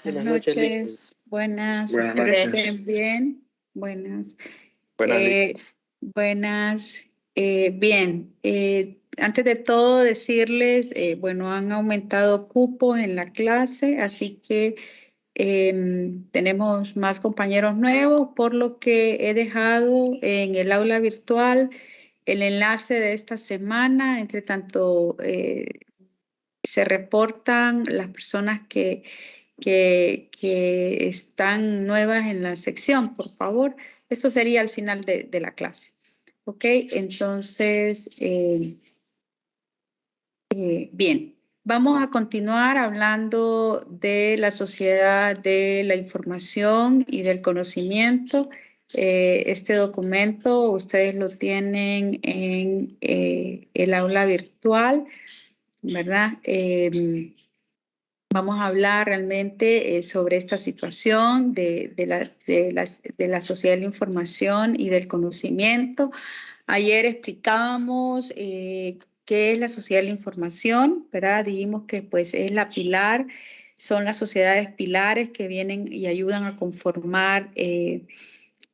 Buenas Buenas noches, Liz. noches, buenas, Buenas espero noches. estén bien. Buenas. Buenas, Buenas. Bien, antes de todo decirles, bueno, han aumentado cupos en la clase, así que tenemos más compañeros nuevos, por lo que he dejado en el aula virtual el enlace de esta semana. Entre tanto, se reportan las personas que están nuevas en la sección, por favor. Eso sería al final de la clase. Ok, entonces, bien, vamos a continuar hablando de la sociedad de la información y del conocimiento. Este documento ustedes lo tienen en el aula virtual, ¿verdad? Vamos a hablar realmente sobre esta situación de la sociedad de la información y del conocimiento. Ayer explicábamos qué es la sociedad de la información, ¿verdad? Dijimos que pues es la pilar, son las sociedades pilares que vienen y ayudan a conformar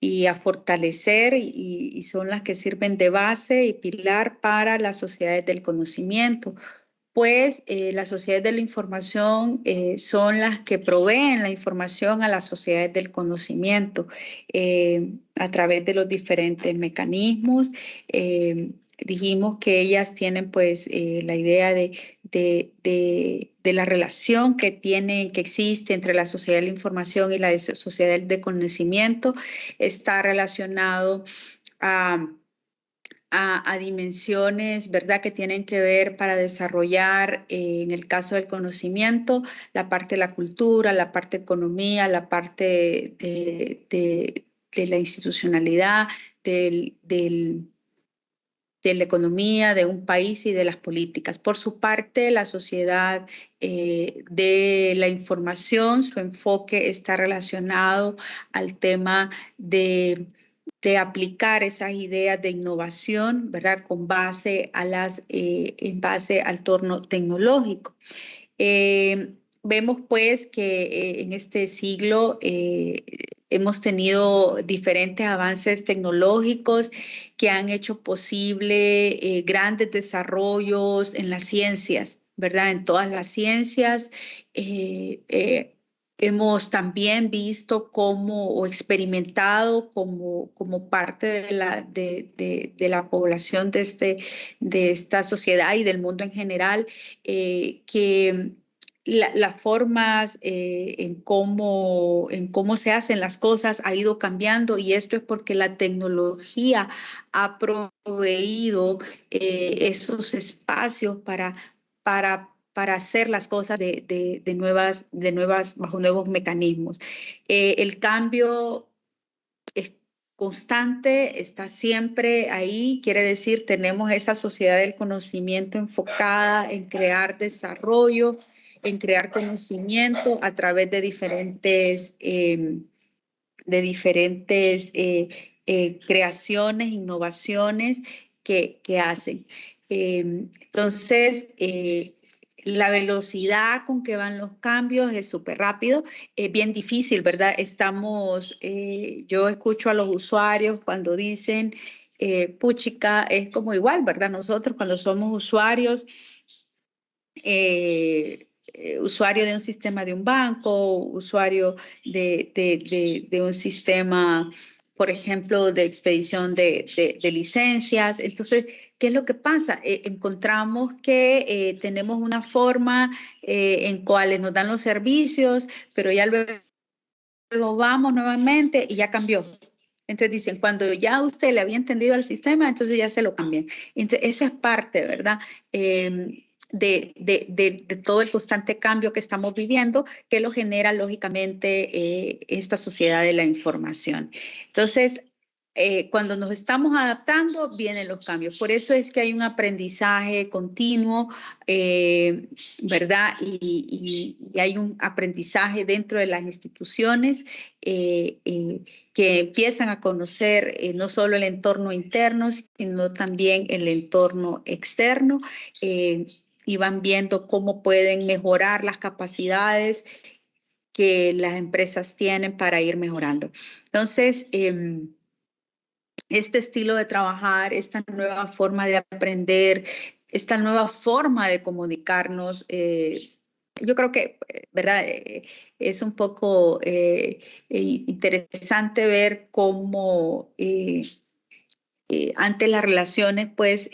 y a fortalecer y son las que sirven de base y pilar para las sociedades del conocimiento. Pues las sociedades de la información son las que proveen la información a las sociedades del conocimiento a través de los diferentes mecanismos. Dijimos que ellas tienen pues la idea de la relación que existe entre la sociedad de la información y la sociedad del conocimiento. Está relacionado a dimensiones, ¿verdad?, que tienen que ver para desarrollar, en el caso del conocimiento, la parte de la cultura, la parte de economía, la parte de la institucionalidad, de la economía de un país y de las políticas. Por su parte, la sociedad de la información, su enfoque está relacionado al tema de aplicar esas ideas de innovación, ¿verdad?, con base en base al entorno tecnológico. Vemos pues que en este siglo hemos tenido diferentes avances tecnológicos que han hecho posible grandes desarrollos en las ciencias, ¿verdad? En todas las ciencias. Hemos también visto o experimentado como parte de la población de esta sociedad y del mundo en general, que las formas en cómo se hacen las cosas ha ido cambiando, y esto es porque la tecnología ha proveído esos espacios para hacer las cosas bajo nuevos mecanismos. El cambio es constante, está siempre ahí. Quiere decir, tenemos esa sociedad del conocimiento enfocada en crear desarrollo, en crear conocimiento a través de diferentes creaciones, innovaciones que hacen. Entonces, la velocidad con que van los cambios es súper rápido, es bien difícil, ¿verdad? Yo escucho a los usuarios cuando dicen, puchica, es como igual, ¿verdad? Nosotros cuando somos usuarios, usuario de un sistema de un banco, usuario de un sistema, por ejemplo, de expedición de licencias. Entonces, ¿qué es lo que pasa? Encontramos que tenemos una forma en cual nos dan los servicios, pero ya luego vamos nuevamente y ya cambió. Entonces dicen, cuando ya usted le había entendido al sistema, entonces ya se lo cambian. Entonces, eso es parte, ¿verdad? De todo el constante cambio que estamos viviendo, que lo genera lógicamente esta sociedad de la información. Entonces, cuando nos estamos adaptando, vienen los cambios. Por eso es que hay un aprendizaje continuo, ¿verdad? Y hay un aprendizaje dentro de las instituciones que empiezan a conocer no solo el entorno interno, sino también el entorno externo. Y van viendo cómo pueden mejorar las capacidades que las empresas tienen para ir mejorando. Entonces, este estilo de trabajar, esta nueva forma de aprender, esta nueva forma de comunicarnos, yo creo que, ¿verdad? Es un poco interesante ver cómo antes las relaciones, pues,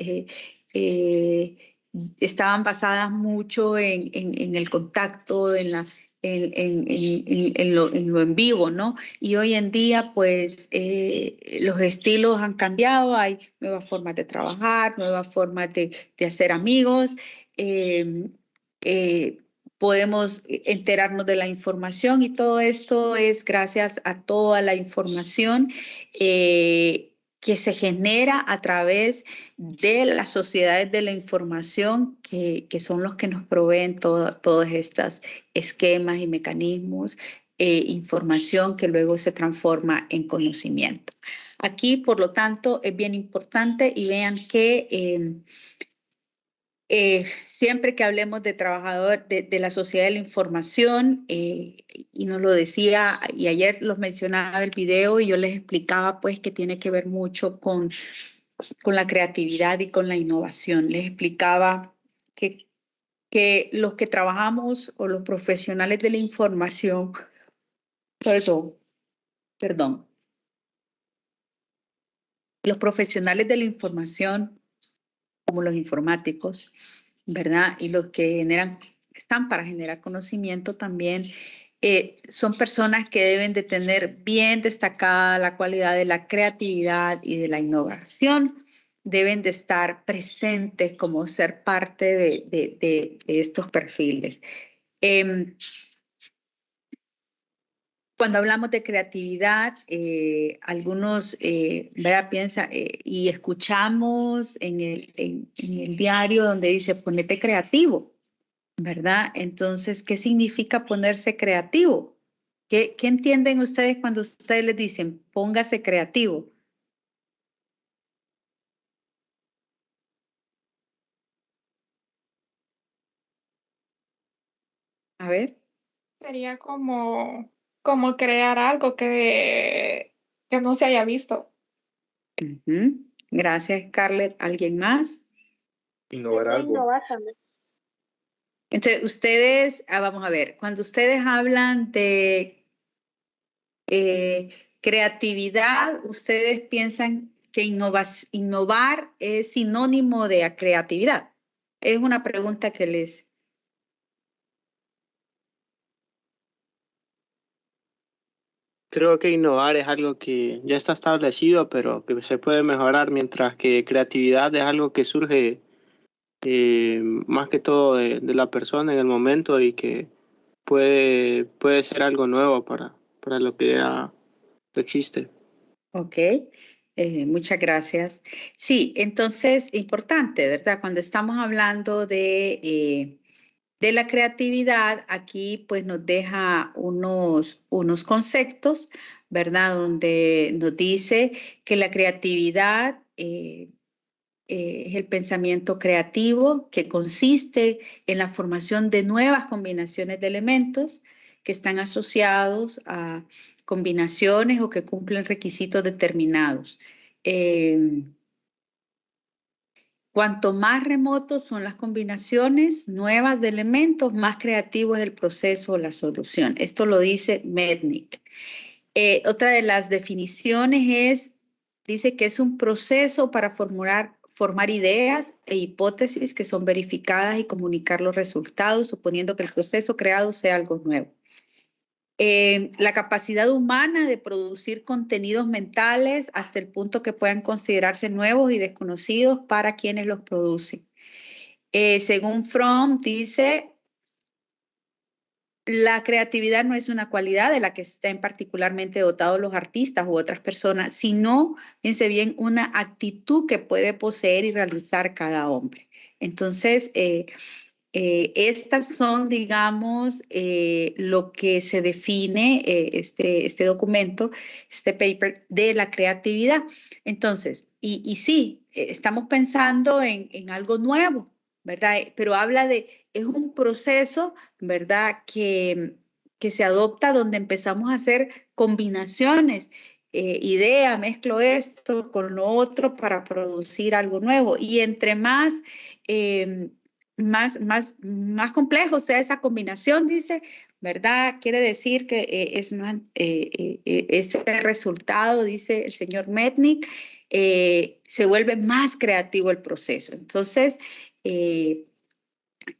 estaban basadas mucho en el contacto, en lo en vivo, ¿no? Y hoy en día, pues, los estilos han cambiado, hay nuevas formas de trabajar, nuevas formas de hacer amigos. eh, eh, Podemos enterarnos de la información y todo esto es gracias a toda la información que se genera a través de las sociedades de la información que son los que nos proveen todos estos esquemas y mecanismos, información que luego se transforma en conocimiento. Aquí, por lo tanto, es bien importante y vean que siempre que hablemos de trabajador, de la sociedad de la información, y nos lo decía, y ayer los mencionaba el video y yo les explicaba pues que tiene que ver mucho con la creatividad y con la innovación. Les explicaba que los que trabajamos o los profesionales de la información, perdón, los profesionales de la información como los informáticos, ¿verdad? Y los que están para generar conocimiento también, son personas que deben de tener bien destacada la cualidad de la creatividad y de la innovación. Deben de estar presentes como ser parte de estos perfiles. Cuando hablamos de creatividad, algunos piensan y escuchamos en el diario donde dice ponete creativo, ¿verdad? Entonces, ¿qué significa ponerse creativo? ¿Qué entienden ustedes cuando ustedes les dicen póngase creativo? A ver. Sería como crear algo que no se haya visto. Gracias, Scarlett. ¿Alguien más? Innovar algo. Innovar también. Entonces, ustedes, vamos a ver, cuando ustedes hablan de creatividad, ustedes piensan que innovar es sinónimo de creatividad. Es una pregunta que les... Creo que innovar es algo que ya está establecido, pero que se puede mejorar, mientras que creatividad es algo que surge más que todo de la persona en el momento y que puede ser algo nuevo para lo que ya existe. Ok, muchas gracias. Sí, entonces, importante, ¿verdad? Cuando estamos hablando de la creatividad, aquí pues nos deja unos conceptos, ¿verdad? Donde nos dice que la creatividad es el pensamiento creativo que consiste en la formación de nuevas combinaciones de elementos que están asociados a combinaciones o que cumplen requisitos determinados. Cuanto más remotos son las combinaciones nuevas de elementos, más creativo es el proceso o la solución. Esto lo dice Mednick. Otra de las definiciones dice que es un proceso para formar ideas e hipótesis que son verificadas y comunicar los resultados, suponiendo que el proceso creado sea algo nuevo. La capacidad humana de producir contenidos mentales hasta el punto que puedan considerarse nuevos y desconocidos para quienes los producen. Según Fromm, dice, la creatividad no es una cualidad de la que estén particularmente dotados los artistas u otras personas, sino, fíjense bien, una actitud que puede poseer y realizar cada hombre. Entonces, estas son, digamos, lo que se define este documento, este paper de la creatividad. Entonces, y sí, estamos pensando en algo nuevo, ¿verdad? Pero habla es un proceso, ¿verdad? que se adopta donde empezamos a hacer combinaciones. Idea, mezclo esto con lo otro para producir algo nuevo. Y entre más complejo sea esa combinación, dice, ¿verdad? Quiere decir que ese resultado, dice el señor Metnick, se vuelve más creativo el proceso. Entonces, es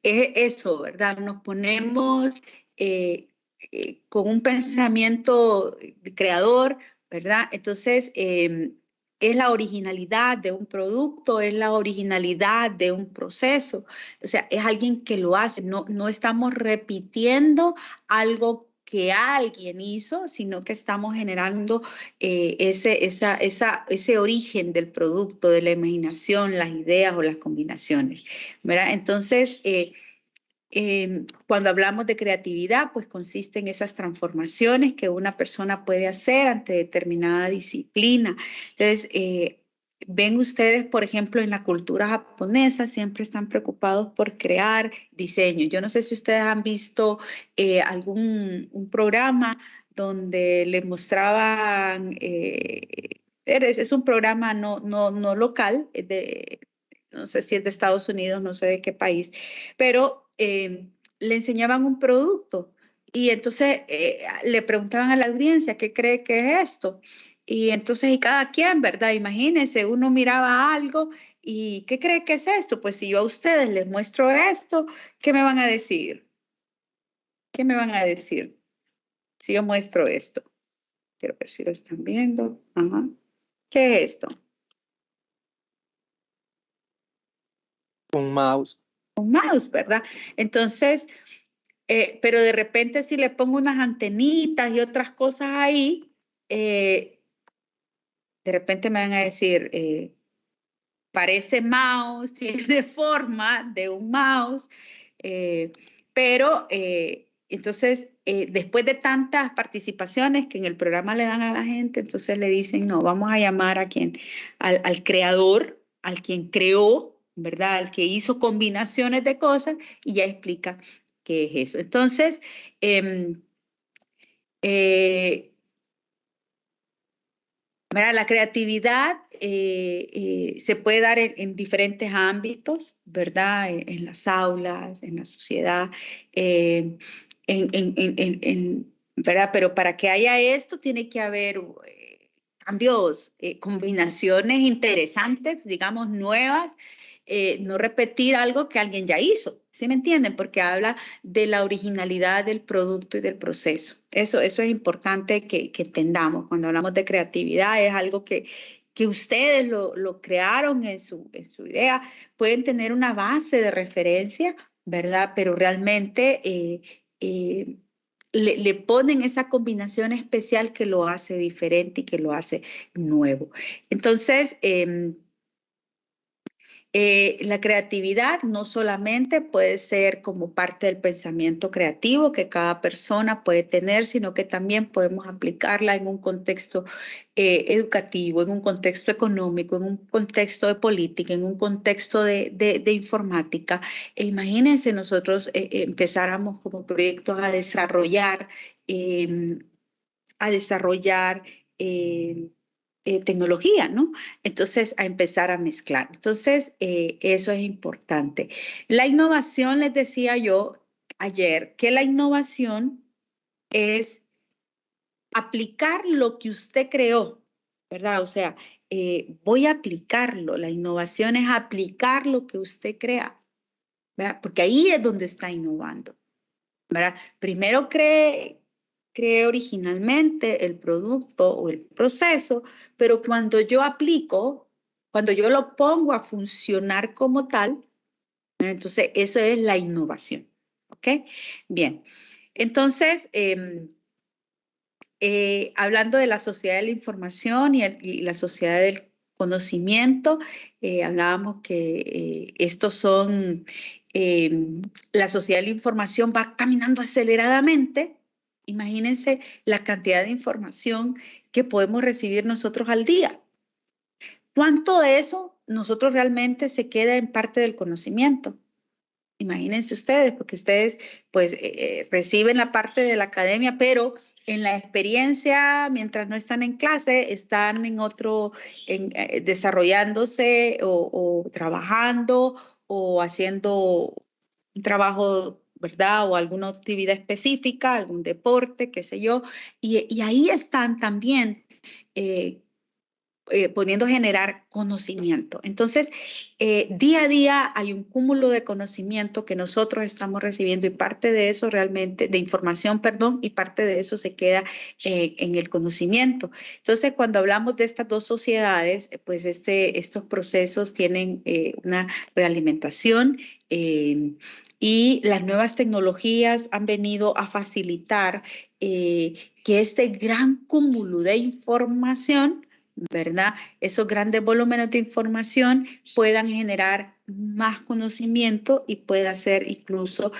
eso, ¿verdad? Nos ponemos con un pensamiento creador, ¿verdad? Entonces, es la originalidad de un producto, es la originalidad de un proceso. O sea, es alguien que lo hace. No estamos repitiendo algo que alguien hizo, sino que estamos generando ese origen del producto, de la imaginación, las ideas o las combinaciones, ¿verdad? Entonces, cuando hablamos de creatividad, pues consiste en esas transformaciones que una persona puede hacer ante determinada disciplina. Entonces, ven ustedes, por ejemplo, en la cultura japonesa, siempre están preocupados por crear diseño. Yo no sé si ustedes han visto un programa donde les mostraban, es un programa no local, no sé si es de Estados Unidos, no sé de qué país, pero le enseñaban un producto y entonces le preguntaban a la audiencia qué cree que es esto. Y entonces, y cada quien, ¿verdad? Imagínense, uno miraba algo y ¿qué cree que es esto? Pues si yo a ustedes les muestro esto, ¿qué me van a decir? ¿Qué me van a decir si yo muestro esto? Quiero ver si lo están viendo. Ajá. ¿Qué es esto? Un mouse. Un mouse, ¿verdad? Entonces, pero de repente si le pongo unas antenitas y otras cosas ahí, de repente me van a decir, parece mouse, tiene forma de un mouse, pero entonces después de tantas participaciones que en el programa le dan a la gente, entonces le dicen, no, vamos a llamar al creador, al quien creó, ¿verdad? Al que hizo combinaciones de cosas y ya explica qué es eso. Entonces, ¿verdad? La creatividad se puede dar en diferentes ámbitos, ¿verdad? En las aulas, en la sociedad, ¿verdad? Pero para que haya esto tiene que haber cambios, combinaciones interesantes, digamos, nuevas, no repetir algo que alguien ya hizo, ¿sí me entienden? Porque habla de la originalidad del producto y del proceso. Eso es importante que entendamos. Cuando hablamos de creatividad, es algo que ustedes lo crearon en su idea. Pueden tener una base de referencia, ¿verdad? Pero realmente le ponen esa combinación especial que lo hace diferente y que lo hace nuevo. Entonces, la creatividad no solamente puede ser como parte del pensamiento creativo que cada persona puede tener, sino que también podemos aplicarla en un contexto educativo, en un contexto económico, en un contexto de política, en un contexto de informática. E imagínense nosotros empezáramos como proyectos a desarrollar tecnología, ¿no? Entonces, a empezar a mezclar. Entonces, eso es importante. La innovación, les decía yo ayer, que la innovación es aplicar lo que usted creó, ¿verdad? O sea, voy a aplicarlo. La innovación es aplicar lo que usted crea, ¿verdad? Porque ahí es donde está innovando, ¿verdad? Primero cree originalmente el producto o el proceso, pero cuando yo aplico, cuando yo lo pongo a funcionar como tal, entonces eso es la innovación. ¿Ok? Bien. Entonces, hablando de la sociedad de la información y la sociedad del conocimiento, hablábamos que estos son, la sociedad de la información va caminando aceleradamente. Imagínense la cantidad de información que podemos recibir nosotros al día. ¿Cuánto de eso nosotros realmente se queda en parte del conocimiento? imagínense ustedes, porque ustedes pues reciben la parte de la academia, pero en la experiencia, mientras no están en clase, están en otro, desarrollándose o trabajando o haciendo un trabajo, ¿verdad? O alguna actividad específica, algún deporte, qué sé yo. Y ahí están también pudiendo generar conocimiento. Entonces, día a día hay un cúmulo de conocimiento que nosotros estamos recibiendo y parte de eso realmente, de información, perdón, y parte de eso se queda en el conocimiento. Entonces, cuando hablamos de estas dos sociedades, pues estos procesos tienen una realimentación y las nuevas tecnologías han venido a facilitar que este gran cúmulo de información, ¿verdad? Esos grandes volúmenes de información puedan generar más conocimiento y pueda ser incluso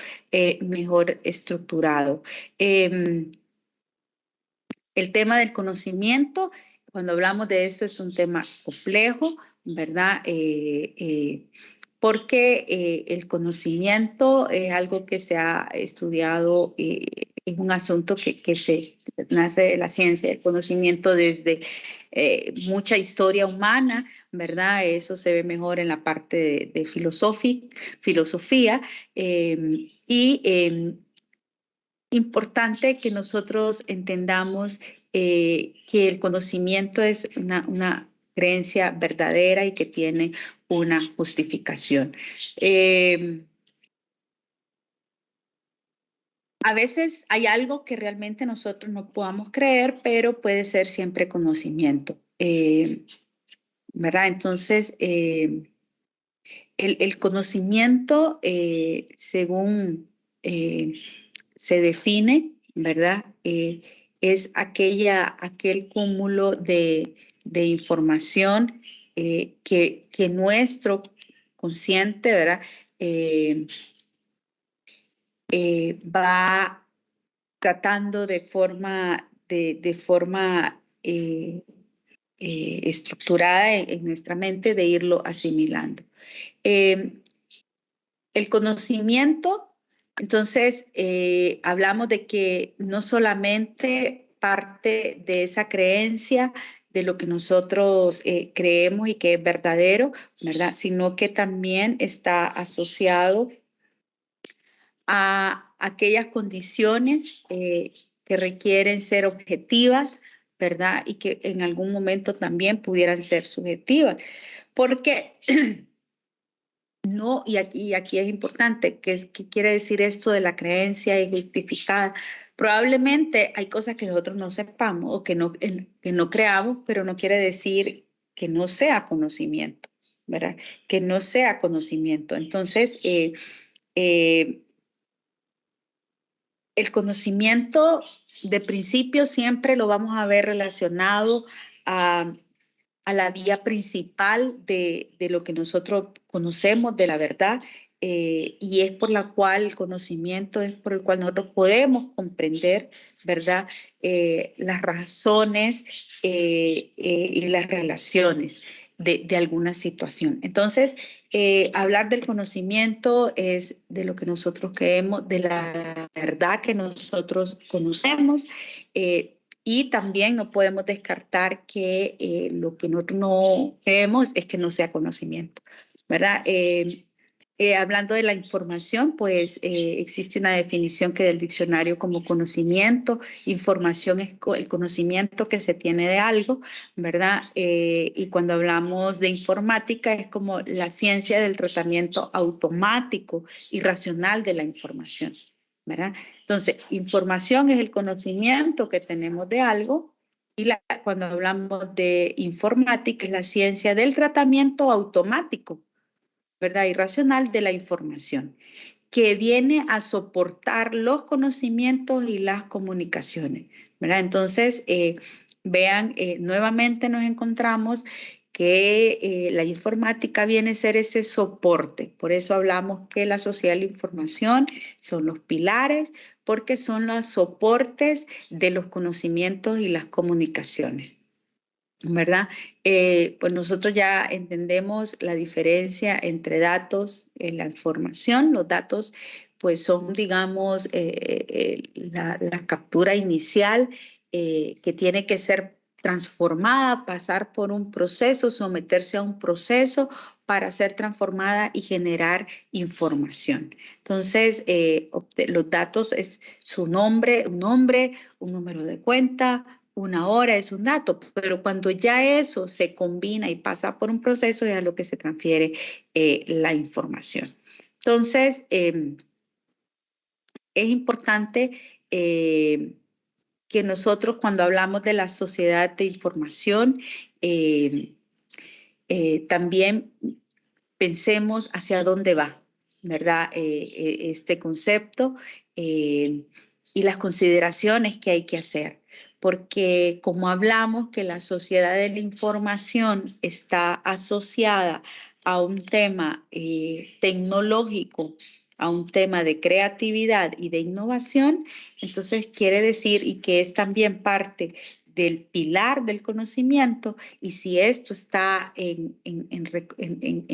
mejor estructurado. El tema del conocimiento, cuando hablamos de esto, es un tema complejo, ¿verdad? Porque el conocimiento es algo que se ha estudiado, es un asunto que se nace de la ciencia, el conocimiento desde mucha historia humana, ¿verdad? Eso se ve mejor en la parte de filosofía y importante que nosotros entendamos que el conocimiento es una creencia verdadera y que tiene una justificación. A veces hay algo que realmente nosotros no podamos creer, pero puede ser siempre conocimiento, ¿verdad? Entonces, el conocimiento, según se define, ¿verdad? Es aquel cúmulo de información que nuestro consciente, ¿verdad? Va tratando de forma estructurada en nuestra mente de irlo asimilando. El conocimiento, entonces, hablamos de que no solamente parte de esa creencia de lo que nosotros creemos y que es verdadero, ¿verdad? Sino que también está asociado a aquellas condiciones que requieren ser objetivas, ¿verdad? Y que en algún momento también pudieran ser subjetivas. Porque no, y aquí es importante, ¿qué quiere decir esto de la creencia injustificada? Probablemente hay cosas que nosotros no sepamos o que no creamos, pero no quiere decir que no sea conocimiento, ¿verdad? Que no sea conocimiento. Entonces, el conocimiento de principio siempre lo vamos a ver relacionado a la vía principal de lo que nosotros conocemos de la verdad y es por la cual el conocimiento es por el cual nosotros podemos comprender, ¿verdad? Las razones y las relaciones de alguna situación. Entonces, hablar del conocimiento es de lo que nosotros creemos, de la verdad que nosotros conocemos, y también no podemos descartar que lo que nosotros no creemos es que no sea conocimiento, ¿verdad? Hablando de la información, pues existe una definición que del diccionario como conocimiento. Información es el conocimiento que se tiene de algo, ¿verdad? Y cuando hablamos de informática es como la ciencia del tratamiento automático y racional de la información, ¿verdad? Entonces, información es el conocimiento que tenemos de algo y cuando hablamos de informática es la ciencia del tratamiento automático, ¿verdad? Y racional de la información, que viene a soportar los conocimientos y las comunicaciones, ¿verdad? Entonces, vean, nuevamente nos encontramos que la informática viene a ser ese soporte. Por eso hablamos que la sociedad de la información son los pilares, porque son los soportes de los conocimientos y las comunicaciones. ¿verdad? Pues nosotros ya entendemos la diferencia entre datos, la información. Los datos pues son, digamos, la captura inicial que tiene que ser transformada, pasar por un proceso, someterse a un proceso para ser transformada y generar información. Entonces, los datos es su nombre, un número de cuenta, una hora es un dato, pero cuando ya eso se combina y pasa por un proceso, ya es lo que se transfiere la información. Entonces, es importante que nosotros cuando hablamos de la sociedad de información, también pensemos hacia dónde va, ¿verdad? Este concepto y las consideraciones que hay que hacer. Porque como hablamos que la sociedad de la información está asociada a un tema tecnológico, a un tema de creatividad y de innovación, entonces quiere decir y que es también parte del pilar del conocimiento, y si esto está en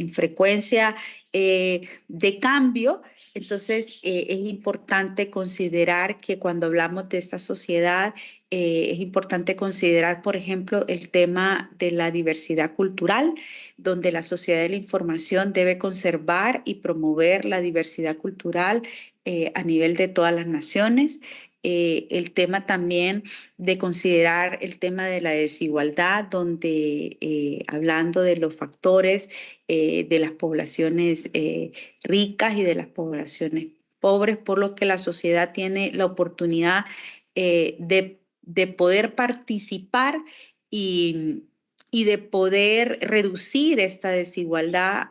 frecuencia de cambio, entonces es importante considerar que cuando hablamos de esta sociedad, es importante considerar, por ejemplo, el tema de la diversidad cultural, donde la sociedad de la información debe conservar y promover la diversidad cultural a nivel de todas las naciones. El tema también de considerar el tema de la desigualdad, donde hablando de los factores de las poblaciones ricas y de las poblaciones pobres, por lo que la sociedad tiene la oportunidad de poder participar y de poder reducir esta desigualdad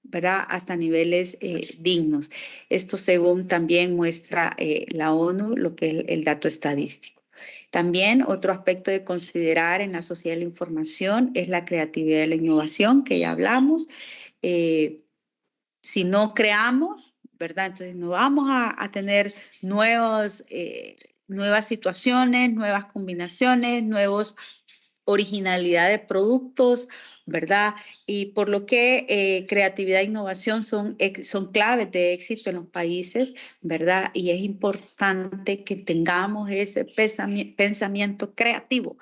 ¿verdad? Hasta niveles dignos. Esto según también muestra la ONU, lo que es el dato estadístico. También otro aspecto de considerar en la sociedad de la información es la creatividad y la innovación, que ya hablamos. Si no creamos, ¿verdad? Entonces no vamos a tener nuevas situaciones, nuevas combinaciones, nuevos originalidad de productos, ¿verdad? Y por lo que creatividad e innovación son claves de éxito en los países, ¿verdad? Y es importante que tengamos ese pensamiento creativo.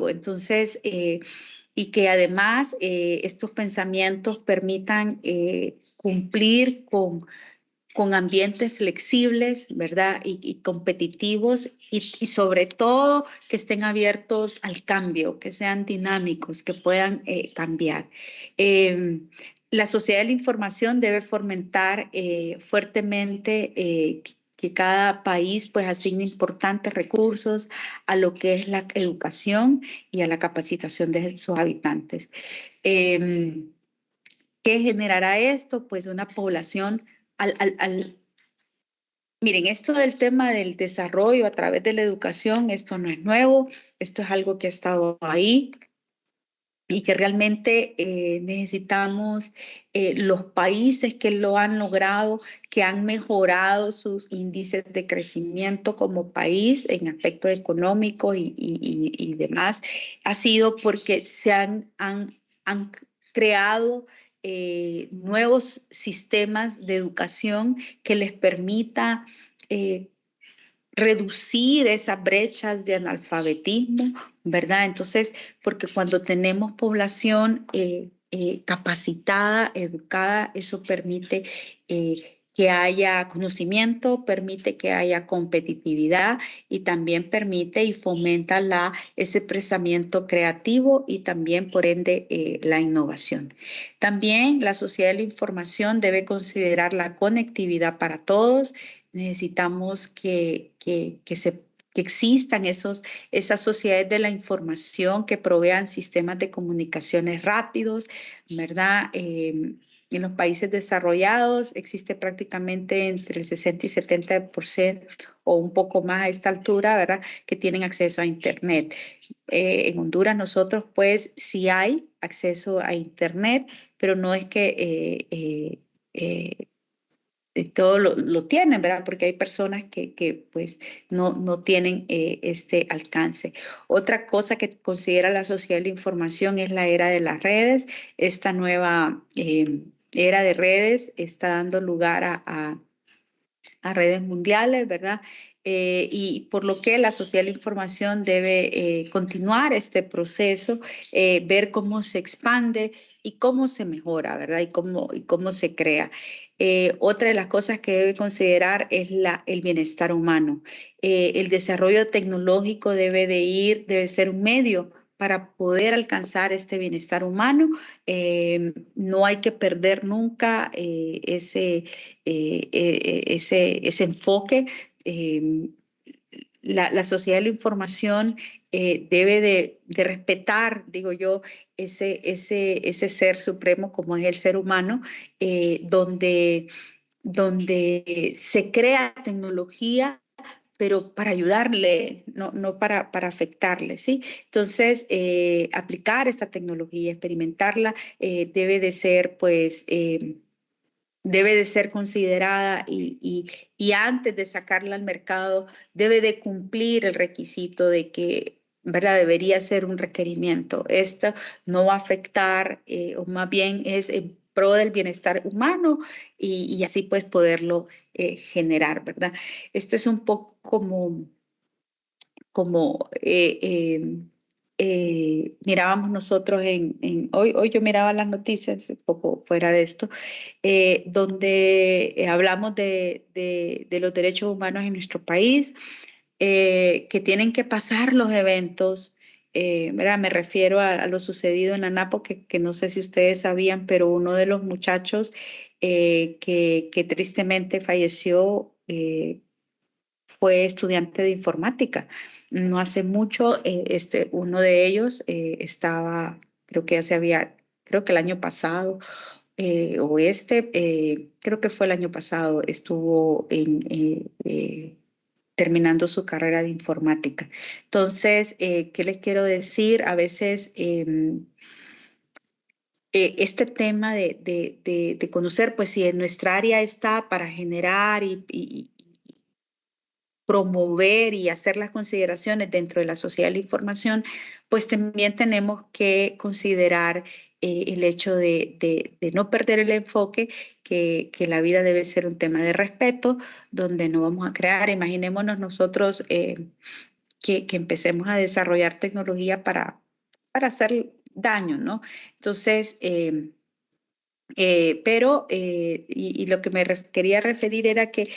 Entonces, y que además estos pensamientos permitan cumplir con ambientes flexibles, ¿verdad? Y competitivos y sobre todo que estén abiertos al cambio, que sean dinámicos, que puedan cambiar. La sociedad de la información debe fomentar fuertemente que cada país pues asigne importantes recursos a lo que es la educación y a la capacitación de sus habitantes. ¿Qué generará esto? Pues una población Miren, esto del tema del desarrollo a través de la educación, esto no es nuevo, esto es algo que ha estado ahí y que realmente necesitamos los países que lo han logrado, que han mejorado sus índices de crecimiento como país en aspectos económicos y demás, ha sido porque se han creado nuevos sistemas de educación que les permita reducir esas brechas de analfabetismo, ¿verdad? Entonces, porque cuando tenemos población capacitada, educada, eso permite que haya conocimiento, permite que haya competitividad y también permite y fomenta ese pensamiento creativo y también, por ende, la innovación. También la sociedad de la información debe considerar la conectividad para todos. Necesitamos que existan esas sociedades de la información que provean sistemas de comunicaciones rápidos, ¿verdad? En los países desarrollados existe prácticamente entre el 60 y 70% o un poco más a esta altura, ¿verdad? Que tienen acceso a Internet. En Honduras nosotros pues sí hay acceso a Internet, pero no es que todo lo tienen, ¿verdad? Porque hay personas que pues no tienen este alcance. Otra cosa que considera la sociedad de la información es la era de las redes. Esta nueva era de redes está dando lugar a redes mundiales, ¿verdad? Y por lo que la sociedad de la información debe continuar este proceso, ver cómo se expande y cómo se mejora, ¿verdad? Y cómo se crea. Otra de las cosas que debe considerar es el bienestar humano. El desarrollo tecnológico debe ser un medio para poder alcanzar este bienestar humano. No hay que perder nunca ese enfoque. La sociedad de la información debe de respetar, digo yo, ese ser supremo como es el ser humano, donde se crea tecnología pero para ayudarle, no para afectarle, ¿sí? Entonces, aplicar esta tecnología, experimentarla, debe de ser, pues, debe de ser considerada y antes de sacarla al mercado debe de cumplir el requisito de que, ¿verdad? Debería ser un requerimiento. Esto no va a afectar, o más bien es en pro del bienestar humano y así pues poderlo generar, ¿verdad? Esto es un poco como mirábamos nosotros hoy yo miraba las noticias, un poco fuera de esto, donde hablamos de los derechos humanos en nuestro país, que tienen que pasar los eventos. ¿Verdad? Me refiero a lo sucedido en Anapo, que no sé si ustedes sabían, pero uno de los muchachos que tristemente falleció fue estudiante de informática. No hace mucho, uno de ellos estaba, creo que ya se había, creo que el año pasado, creo que fue el año pasado, estuvo terminando su carrera de informática. Entonces, ¿qué les quiero decir? A veces este tema de conocer, pues si en nuestra área está para generar y promover y hacer las consideraciones dentro de la sociedad de la información, pues también tenemos que considerar el hecho de no perder el enfoque, que la vida debe ser un tema de respeto, donde no vamos a crear, imaginémonos nosotros que empecemos a desarrollar tecnología para hacer daño, ¿no? Entonces, y lo que quería referir era que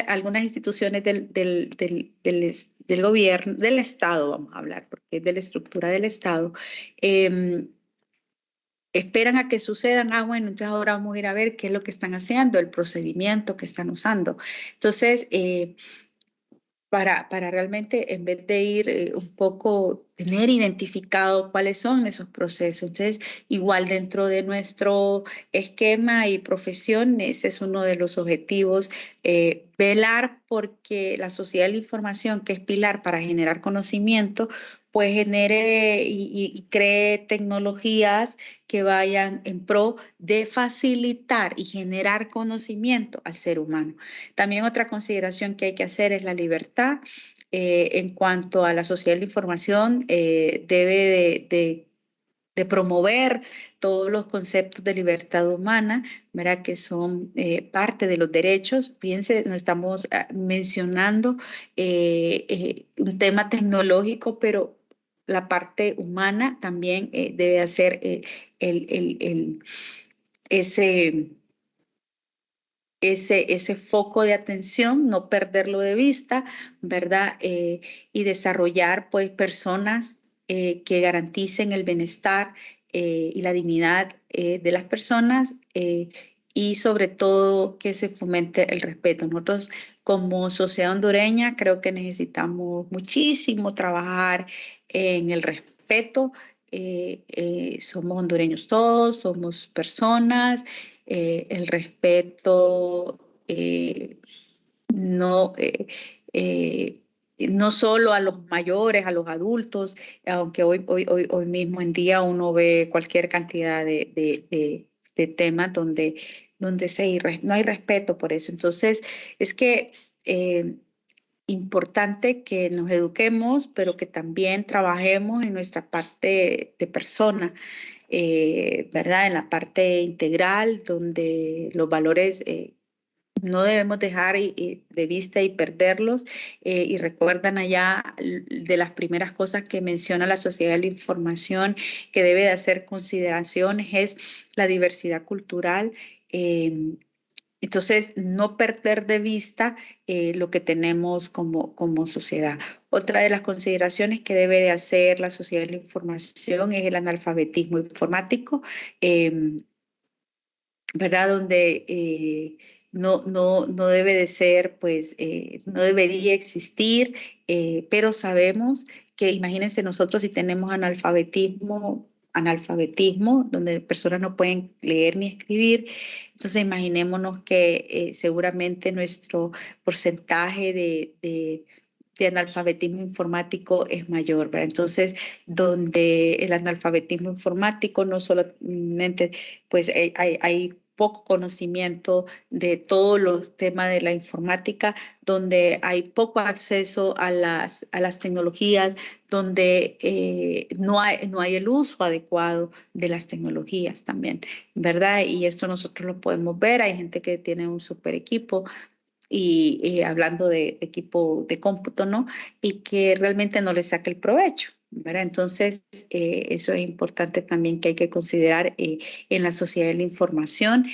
algunas instituciones del gobierno, del Estado, vamos a hablar, porque es de la estructura del Estado, esperan a que sucedan, bueno, entonces ahora vamos a ir a ver qué es lo que están haciendo, el procedimiento que están usando. Entonces, para realmente, en vez de ir un poco, tener identificado cuáles son esos procesos. Entonces, igual dentro de nuestro esquema y profesión, ese es uno de los objetivos, velar porque la sociedad de la información, que es pilar para generar conocimiento, pues genere y cree tecnologías que vayan en pro de facilitar y generar conocimiento al ser humano. También otra consideración que hay que hacer es la libertad. En cuanto a la sociedad de la información, debe de promover todos los conceptos de libertad humana, ¿verdad? Que son parte de los derechos. Fíjense, no estamos mencionando un tema tecnológico, pero la parte humana también debe hacer ese ese foco de atención, no perderlo de vista, ¿verdad? Y desarrollar pues personas que garanticen el bienestar y la dignidad de las personas y sobre todo que se fomente el respeto. Nosotros como sociedad hondureña creo que necesitamos muchísimo trabajar en el respeto. Somos hondureños todos, somos personas, el respeto no, no solo a los mayores, a los adultos, aunque hoy mismo en día uno ve cualquier cantidad de temas donde no hay respeto por eso. Entonces, es que importante que nos eduquemos, pero que también trabajemos en nuestra parte de persona, ¿verdad? En la parte integral, donde los valores no debemos dejar de vista y perderlos. Y recuerdan allá de las primeras cosas que menciona la sociedad de la información que debe de hacer consideraciones es la diversidad cultural. Entonces, no perder de vista lo que tenemos como sociedad. Otra de las consideraciones que debe de hacer la sociedad de la información es el analfabetismo informático, ¿verdad? Donde no debe de ser, pues, no debería existir, pero sabemos que, imagínense nosotros si tenemos analfabetismo, donde personas no pueden leer ni escribir, entonces imaginémonos que seguramente nuestro porcentaje de analfabetismo informático es mayor, ¿verdad? Entonces, donde el analfabetismo informático no solamente, pues hay poco conocimiento de todos los temas de la informática, donde hay poco acceso a las tecnologías, donde no hay el uso adecuado de las tecnologías también, ¿verdad? Y esto nosotros lo podemos ver, hay gente que tiene un super equipo, y hablando de equipo de cómputo, ¿no? Y que realmente no le saca el provecho, ¿verdad? Entonces, eso es importante también que hay que considerar en la sociedad de la información.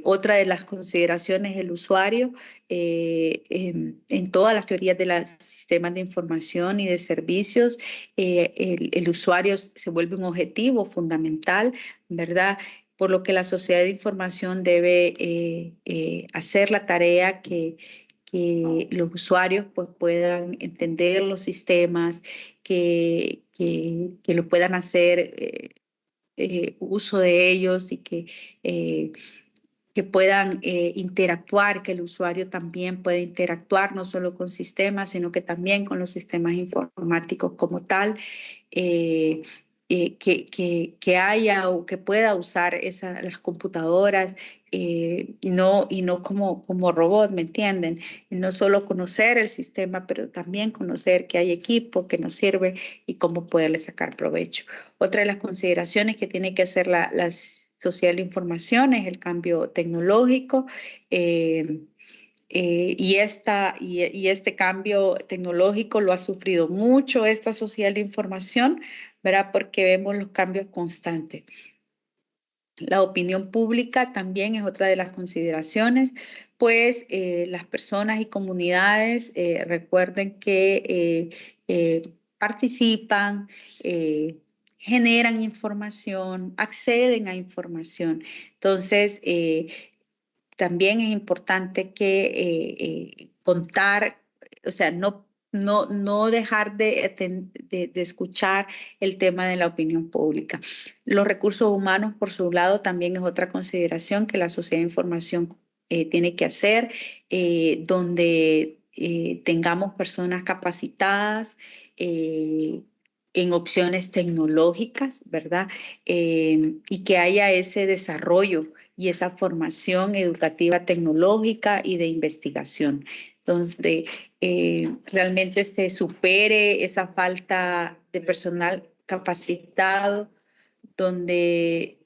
Otra de las consideraciones es el usuario. En todas las teorías de los sistemas de información y de servicios, el usuario se vuelve un objetivo fundamental, ¿verdad? Por lo que la sociedad de información debe hacer la tarea que los usuarios pues, puedan entender los sistemas, que lo puedan hacer uso de ellos y que puedan interactuar, que el usuario también pueda interactuar no solo con sistemas, sino que también con los sistemas informáticos como tal, que haya o que pueda usar las computadoras y no como robot, ¿me entienden? Y no solo conocer el sistema, pero también conocer que hay equipo que nos sirve y cómo poderle sacar provecho. Otra de las consideraciones que tiene que hacer las social información es el cambio tecnológico y este cambio tecnológico lo ha sufrido mucho esta social de información, ¿verdad? Porque vemos los cambios constantes. La opinión pública también es otra de las consideraciones, pues las personas y comunidades recuerden que participan, generan información, acceden a información. Entonces, también es importante que contar, o sea, no dejar de escuchar el tema de la opinión pública. Los recursos humanos, por su lado, también es otra consideración que la sociedad de información tiene que hacer, donde tengamos personas capacitadas en opciones tecnológicas, ¿verdad? Y que haya ese desarrollo y esa formación educativa tecnológica y de investigación. Entonces, realmente se supere esa falta de personal capacitado, donde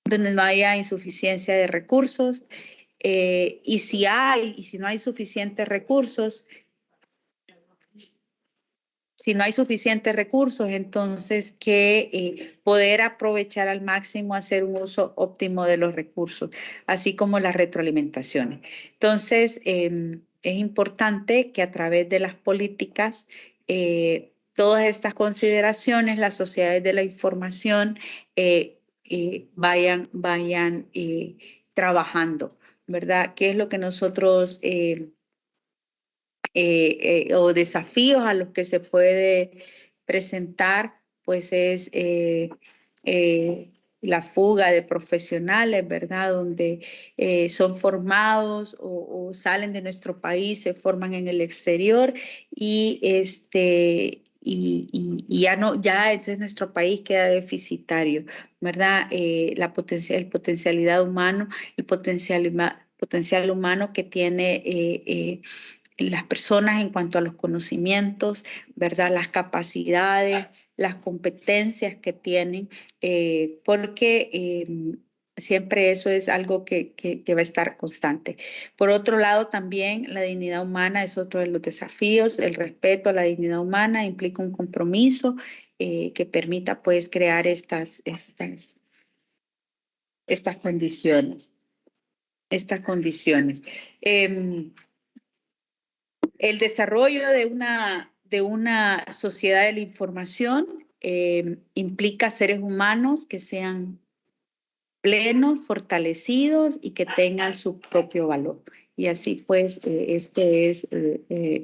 no haya insuficiencia de recursos, y si no hay suficientes recursos, entonces que poder aprovechar al máximo, hacer un uso óptimo de los recursos, así como las retroalimentaciones. Entonces, es importante que a través de las políticas, todas estas consideraciones, las sociedades de la información vayan trabajando, ¿verdad? ¿Qué es lo que nosotros... o desafíos a los que se puede presentar, pues es la fuga de profesionales, ¿verdad? Donde son formados o salen de nuestro país, se forman en el exterior y ya entonces nuestro país queda deficitario, ¿verdad? El potencialidad humano, el potencial humano que tiene las personas en cuanto a los conocimientos, ¿verdad? Las capacidades, las competencias que tienen, porque siempre eso es algo que va a estar constante. Por otro lado, también la dignidad humana es otro de los desafíos. El respeto a la dignidad humana implica un compromiso que permita, pues, crear estas condiciones. Estas condiciones. El desarrollo de una sociedad de la información implica seres humanos que sean plenos, fortalecidos y que tengan su propio valor. Y así pues, esto es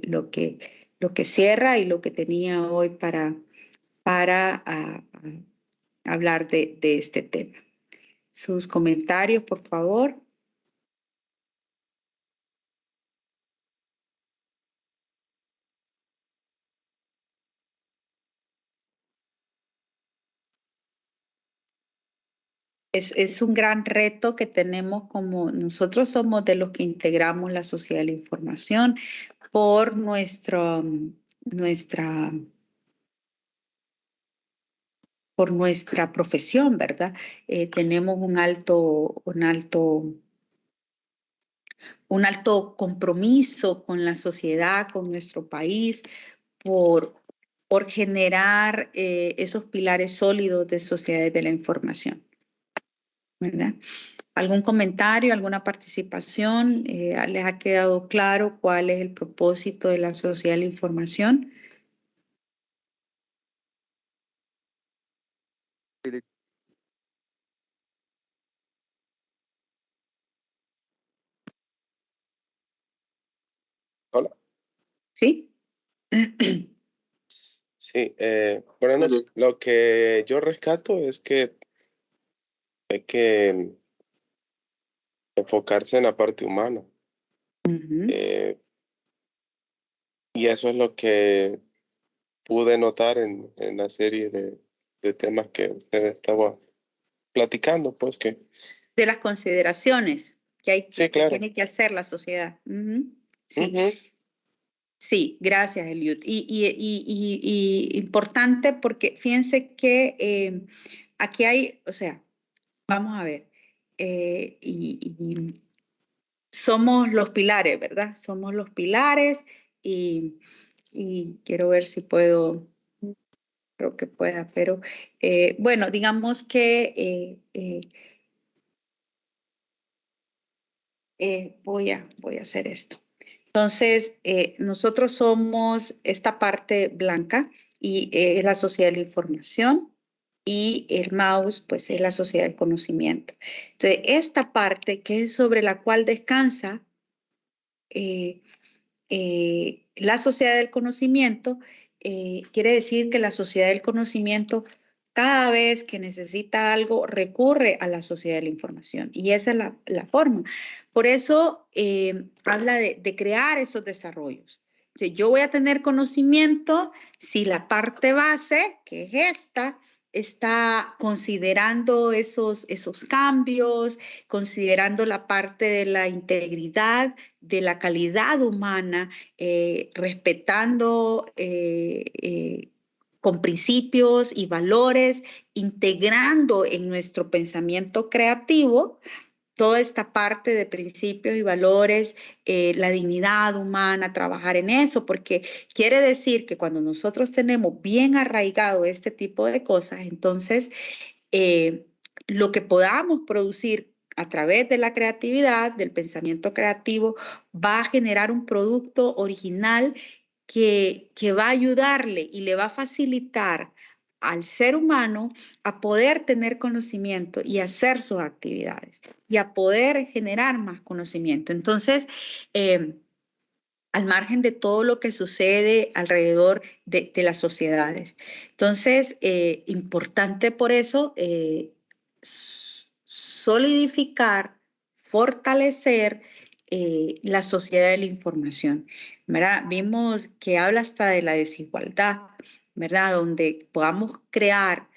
lo que cierra y lo que tenía hoy para hablar de este tema. Sus comentarios, por favor. Es un gran reto que tenemos, como nosotros somos de los que integramos la sociedad de la información por nuestra profesión, ¿verdad? Tenemos un alto compromiso con la sociedad, con nuestro país, por generar esos pilares sólidos de sociedades de la información, ¿verdad? ¿Algún comentario, alguna participación? ¿Les ha quedado claro cuál es el propósito de la sociedad de la información? Hola. ¿Sí? Sí, bueno, lo que yo rescato es que hay que enfocarse en la parte humana. Y eso es lo que pude notar en la serie de temas que usted estaba platicando, pues que... De las consideraciones que Sí, claro. tiene que hacer la sociedad. Sí. Sí, gracias, Eliud. Y importante porque fíjense que aquí hay, o sea, vamos a ver, y somos los pilares, ¿verdad? Somos los pilares y quiero ver si puedo, creo que pueda, pero bueno, digamos que voy a hacer esto. Entonces, nosotros somos esta parte blanca y es la sociedad de la información y el mouse, pues es la sociedad del conocimiento. Entonces, esta parte que es sobre la cual descansa la sociedad del conocimiento, quiere decir que la sociedad del conocimiento cada vez que necesita algo recurre a la sociedad de la información y esa es la forma. Por eso habla de crear esos desarrollos. Yo voy a tener conocimiento si la parte base, que es esta, está considerando esos cambios, considerando la parte de la integridad, de la calidad humana, respetando con principios y valores, integrando en nuestro pensamiento creativo toda esta parte de principios y valores, la dignidad humana, trabajar en eso, porque quiere decir que cuando nosotros tenemos bien arraigado este tipo de cosas, entonces lo que podamos producir a través de la creatividad, del pensamiento creativo, va a generar un producto original que va a ayudarle y le va a facilitar al ser humano a poder tener conocimiento y hacer sus actividades y a poder generar más conocimiento. Entonces, al margen de todo lo que sucede alrededor de las sociedades. Entonces, importante por eso solidificar, fortalecer la sociedad de la información, ¿verdad? Vimos que habla hasta de la desigualdad, ¿verdad? Donde podamos crear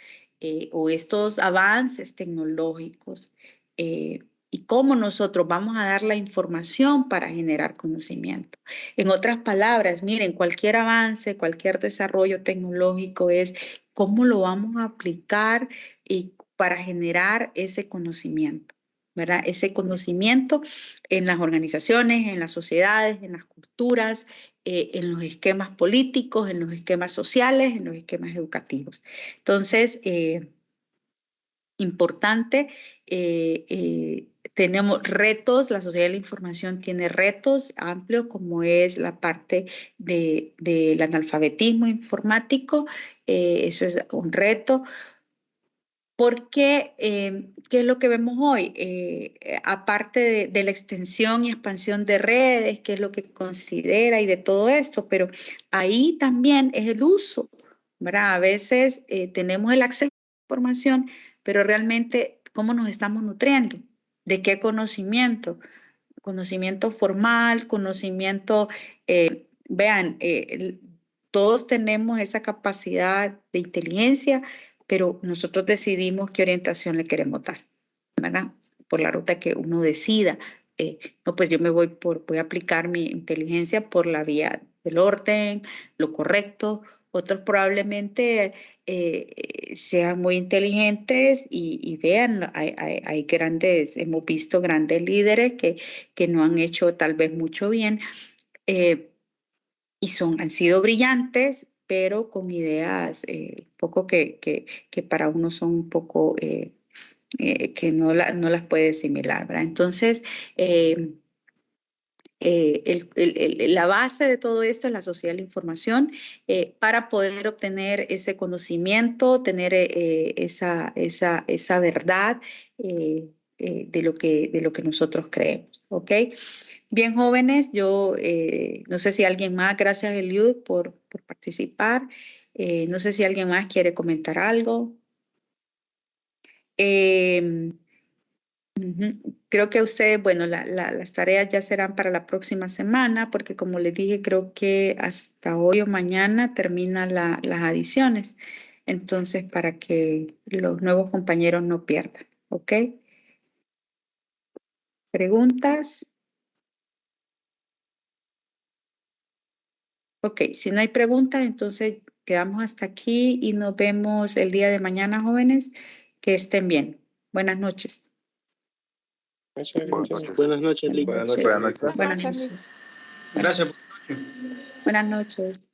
o estos avances tecnológicos y cómo nosotros vamos a dar la información para generar conocimiento. En otras palabras, miren, cualquier avance, cualquier desarrollo tecnológico es cómo lo vamos a aplicar y para generar ese conocimiento, ¿verdad? Ese conocimiento en las organizaciones, en las sociedades, en las culturas, en los esquemas políticos, en los esquemas sociales, en los esquemas educativos. Entonces, importante, tenemos retos, la sociedad de la información tiene retos amplios como es la parte del analfabetismo informático, eso es un reto. Porque, ¿qué es lo que vemos hoy? Aparte de la extensión y expansión de redes, ¿qué es lo que considera y de todo esto? Pero ahí también es el uso, ¿verdad? A veces tenemos el acceso a la información, pero realmente, ¿cómo nos estamos nutriendo? ¿De qué conocimiento? Conocimiento formal, conocimiento, vean, todos tenemos esa capacidad de inteligencia, pero nosotros decidimos qué orientación le queremos dar, ¿verdad? Por la ruta que uno decida. No, pues yo voy a aplicar mi inteligencia por la vía del orden, lo correcto. Otros probablemente sean muy inteligentes y vean, hay grandes, hemos visto grandes líderes que no han hecho tal vez mucho bien y han sido brillantes, pero con ideas poco que para uno son un poco que no las puede asimilar, ¿verdad? Entonces, la base de todo esto es la sociedad de la información para poder obtener ese conocimiento, tener esa verdad de lo que nosotros creemos, ¿ok? Bien, jóvenes, yo no sé si alguien más, gracias Eliud por participar, no sé si alguien más quiere comentar algo. Creo que ustedes, bueno, las tareas ya serán para la próxima semana, porque como les dije, creo que hasta hoy o mañana terminan las adiciones. Entonces, para que los nuevos compañeros no pierdan, ¿ok? ¿Preguntas? Ok, si no hay preguntas, entonces quedamos hasta aquí y nos vemos el día de mañana, jóvenes. Que estén bien. Buenas noches. Buenas noches, Enrique. Buenas noches. Buenas noches. Buenas noches. Gracias. Buenas noches.